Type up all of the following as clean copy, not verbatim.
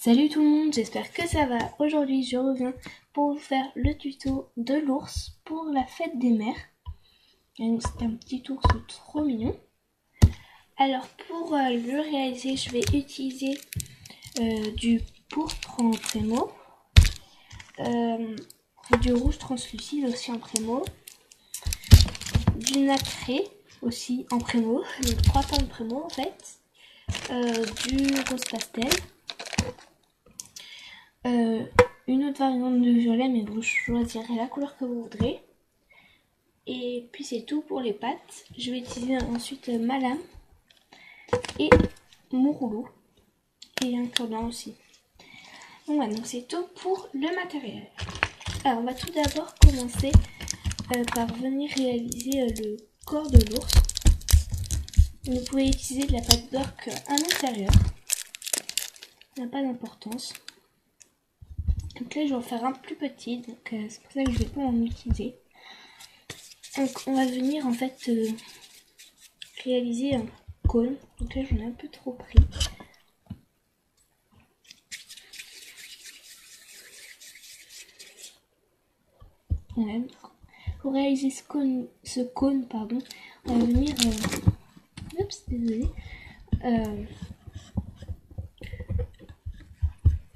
Salut tout le monde, j'espère que ça va. Aujourd'hui je reviens pour vous faire le tuto de l'ours pour la fête des mères. C'est un petit ours trop mignon. Alors pour le réaliser, je vais utiliser du pourpre en prémo, du rouge translucide aussi en prémo, du nacré aussi en prémo, donc 3 tons de prémo en fait, du rose pastel, une autre variante de violet, mais vous choisirez la couleur que vous voudrez. Et puis c'est tout pour les pattes. Je vais utiliser ensuite ma lame et mon rouleau et un cure-dent aussi. Donc voilà, donc c'est tout pour le matériel. Alors on va tout d'abord commencer par venir réaliser le corps de l'ours. Vous pouvez utiliser de la pâte d'orque à l'intérieur, ça n'a pas d'importance. Donc là je vais en faire un plus petit, donc c'est pour ça que je ne vais pas en utiliser. Donc on va venir en fait réaliser un cône. Donc là j'en ai un peu trop pris. Voilà. Pour réaliser ce cône, on va venir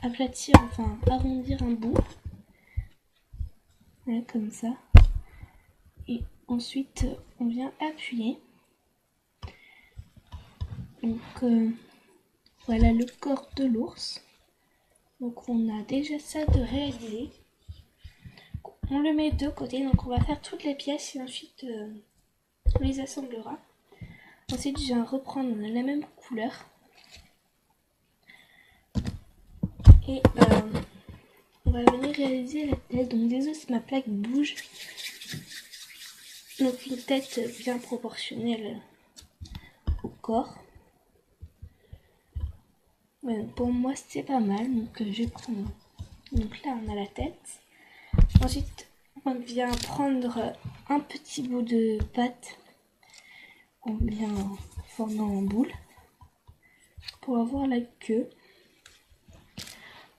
aplatir, enfin arrondir un bout. Voilà, comme ça. Et ensuite on vient appuyer. Donc voilà le corps de l'ours. Donc on a déjà ça de réaliser. On le met de côté, donc on va faire toutes les pièces et ensuite on les assemblera. Ensuite je vais reprendre la même couleur. Et on va venir réaliser la tête. Donc désolé si ma plaque bouge. Donc une tête bien proportionnelle au corps. Ouais, pour moi c'est pas mal, donc je vais prendre. Donc là on a la tête. Ensuite on vient prendre un petit bout de pâte. On vient former en boule pour avoir la queue.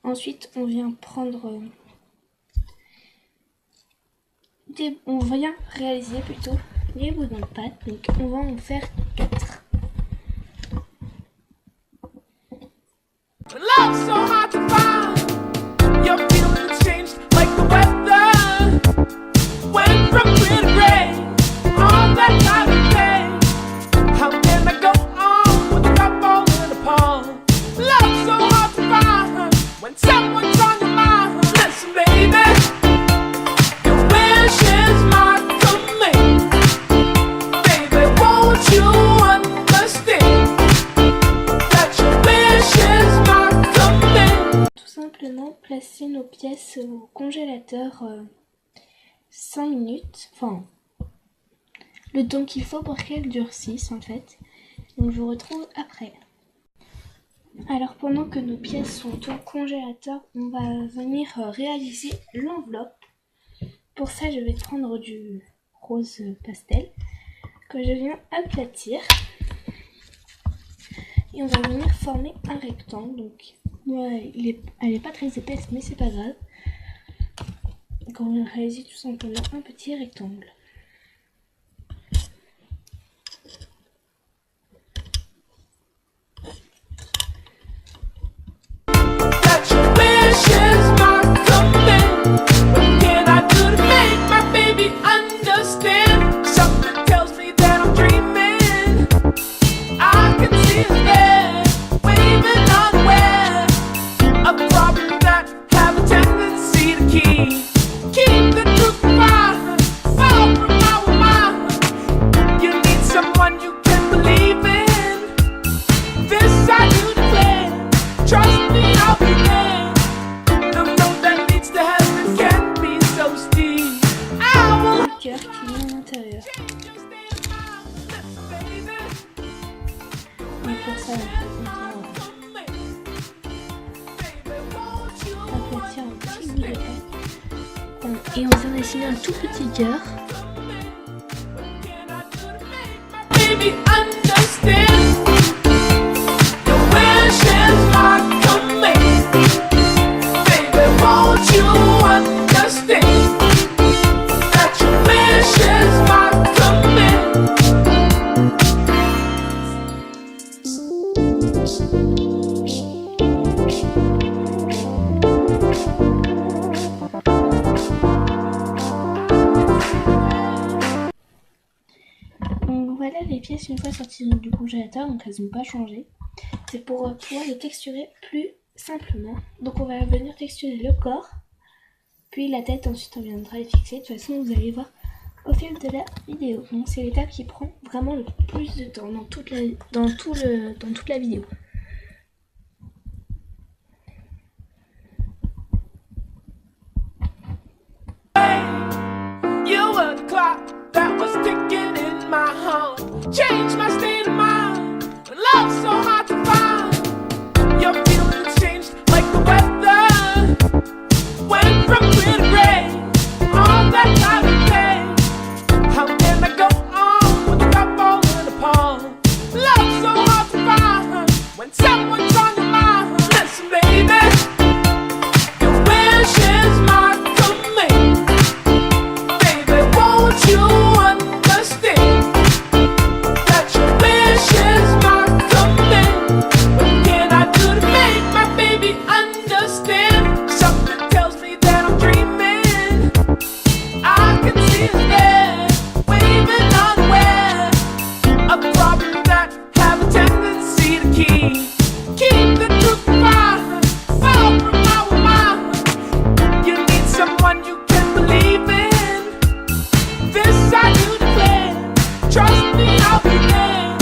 Ensuite on vient prendre on vient réaliser plutôt les boudins de pâte. Donc on va en faire 4. Love's so hard to find. Your feelings change like the weather. Went from clear to gray on that time of day. How can I go on with a drop falling apart? Love's so hard to find when someone's on your mind. Listen, baby, your wish is my command. Baby, won't you understand that your wish is my command? Tout simplement placer nos pièces au congélateur 5 minutes, enfin le temps qu'il faut pour qu'elles durcissent en fait. Donc je vous retrouve après. Alors pendant que nos pièces sont au congélateur, on va venir réaliser l'enveloppe. Pour ça je vais prendre du rose pastel que je viens aplatir. Et on va venir former un rectangle. Donc ouais, elle est pas très épaisse mais c'est pas grave. Donc on va réaliser tout simplement un petit rectangle. That your wish is my command. What can I do to make my baby understand? Something tells me that I'm dreaming. I can see his head waving unaware of problems that have a tendency to keep the truth far, far from our mind. You need someone you can believe in. This I do declare. Trust me, I'll be there. The road that leads to heaven can be so steep. I will Le cœur qui est à l'intérieur. change your state of mind. Listen, baby. Et pour ça on vient aplatir un petit bout de pâte. Et on vient dessiner un tout petit cœur. Baby, understand. Your wish is my command. pièces une fois sorties du congélateur, donc elles n'ont pas changé. C'est pour pouvoir les texturer plus simplement. Donc on va venir texturer le corps, puis la tête, ensuite on viendra les fixer. De toute façon vous allez voir au fil de la vidéo. Donc c'est l'étape qui prend vraiment le plus de temps dans toute la vidéo. You were the clock that was ticking in my heart. Changed my state of mind. When love's so hard to find. Your feelings changed like the weather. Went from clear to gray. All that time of day. How can I go on without falling apart? Love's so hard to find. When someone's on your mind. Listen, baby. Your wish is my command. You understand that your wish is my command. What can I do to make my baby understand? Something tells me that I'm dreaming. I can see his head waving unaware of problems that have a tendency to keep the truth far from our mind. You need someone you can believe in. This I do declare. Trust me, I'll be there.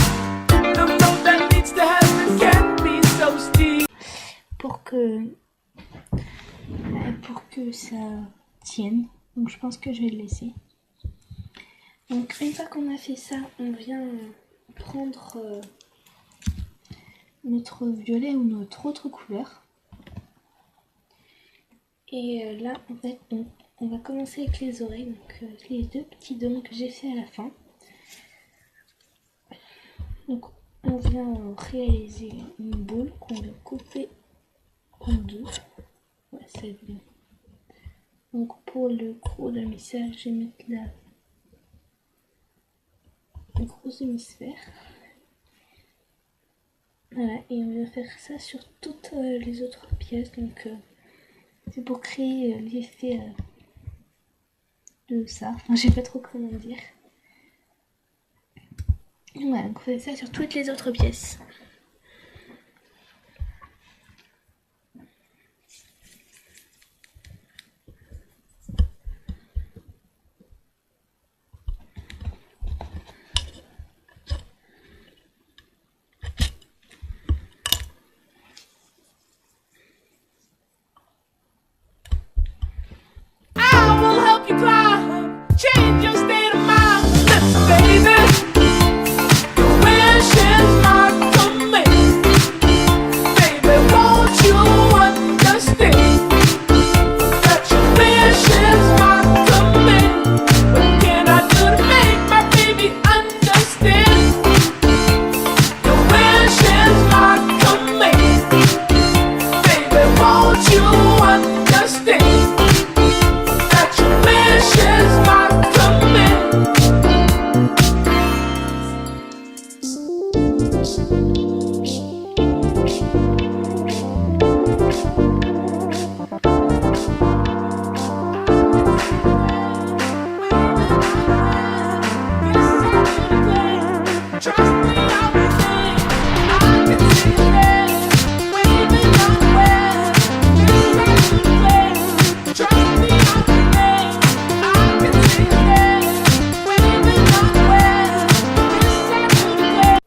The road that leads to heaven can be so steep. Pour que ça tienne. Donc je pense que je vais le laisser. Donc une fois qu'on a fait ça, on vient prendre notre violet ou notre autre couleur. Et là en fait donc on va commencer avec les oreilles, donc les deux petits dômes que j'ai fait à la fin. Donc on vient réaliser une boule qu'on va couper en deux. Ouais, c'est bien. Donc pour le gros demi-cercle, je vais mettre là le gros hémisphère. Voilà, et on va faire ça sur toutes les autres pièces. Donc c'est pour créer l'effet de ça. Enfin, je sais pas trop comment dire. Voilà, donc on fait ça sur toutes les autres pièces. I will help you climb, change your state of mind. Listen, baby, your wish is my command. Baby, won't you understand that your wish is my command? What can I do to make my baby understand? Your wish is my command. Baby, won't you understand? Wish is my command. Trust me, I'll be there. I can see it there, waving unaware. Yes, I do declare. Trust me, I'll be there. I can see it there, waving unaware. Yes, I do declare.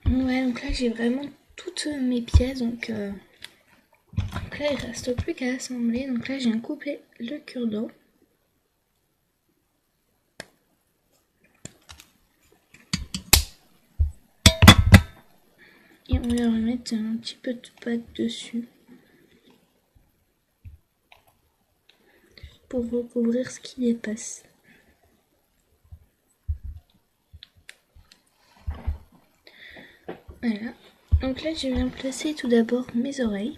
Ouais, donc là j'ai vraiment toutes mes pièces, donc là il reste plus qu'à assembler. Donc là je viens couper le cure-dent. Et on va remettre un petit peu de pâte dessus pour recouvrir ce qui dépasse. Voilà. Donc là je viens placer tout d'abord mes oreilles.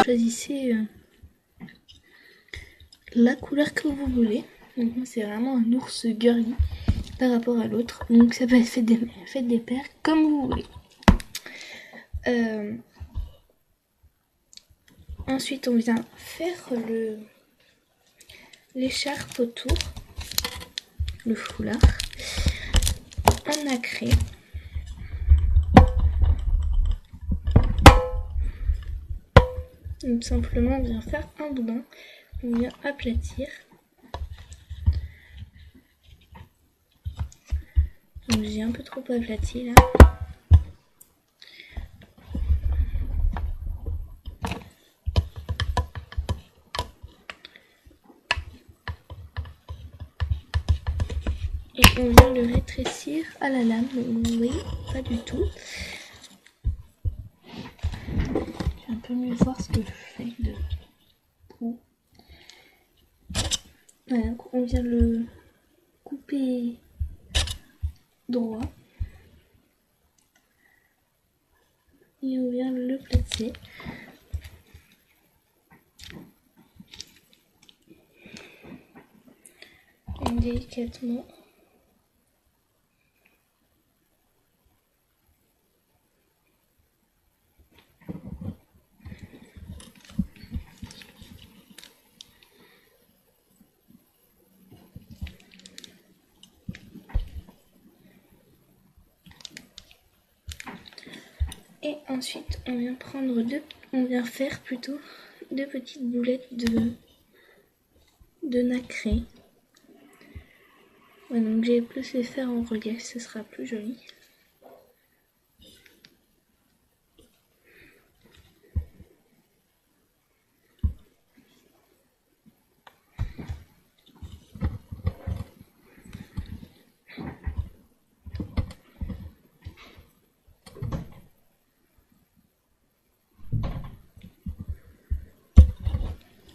Choisissez la couleur que vous voulez. Donc moi c'est vraiment un ours girly par rapport à l'autre. Donc ça peut être fait des paires comme vous voulez. Ensuite on vient faire l'écharpe autour, le foulard en nacré. Donc simplement on vient faire un boudin, on vient aplatir. Donc j'ai un peu trop aplati là. Et on vient le rétrécir à la lame, donc vous voyez, pas du tout. Je vais un peu mieux voir ce que je fais de coup. Voilà, donc on vient le couper droit. Et on vient le placer. Et délicatement. Et ensuite, on vient faire deux petites boulettes de nacré. Ouais, donc j'ai plus les faire en relief, ce sera plus joli.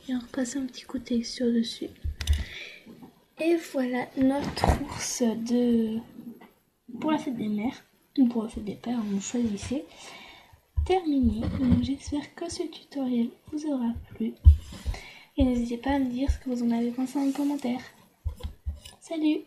Et on repasse un petit coup de texture dessus. Et voilà notre ours pour la fête des mères, ou pour la fête des pères, vous choisissez. Terminé. Donc j'espère que ce tutoriel vous aura plu. Et n'hésitez pas à me dire ce que vous en avez pensé en commentaire. Salut!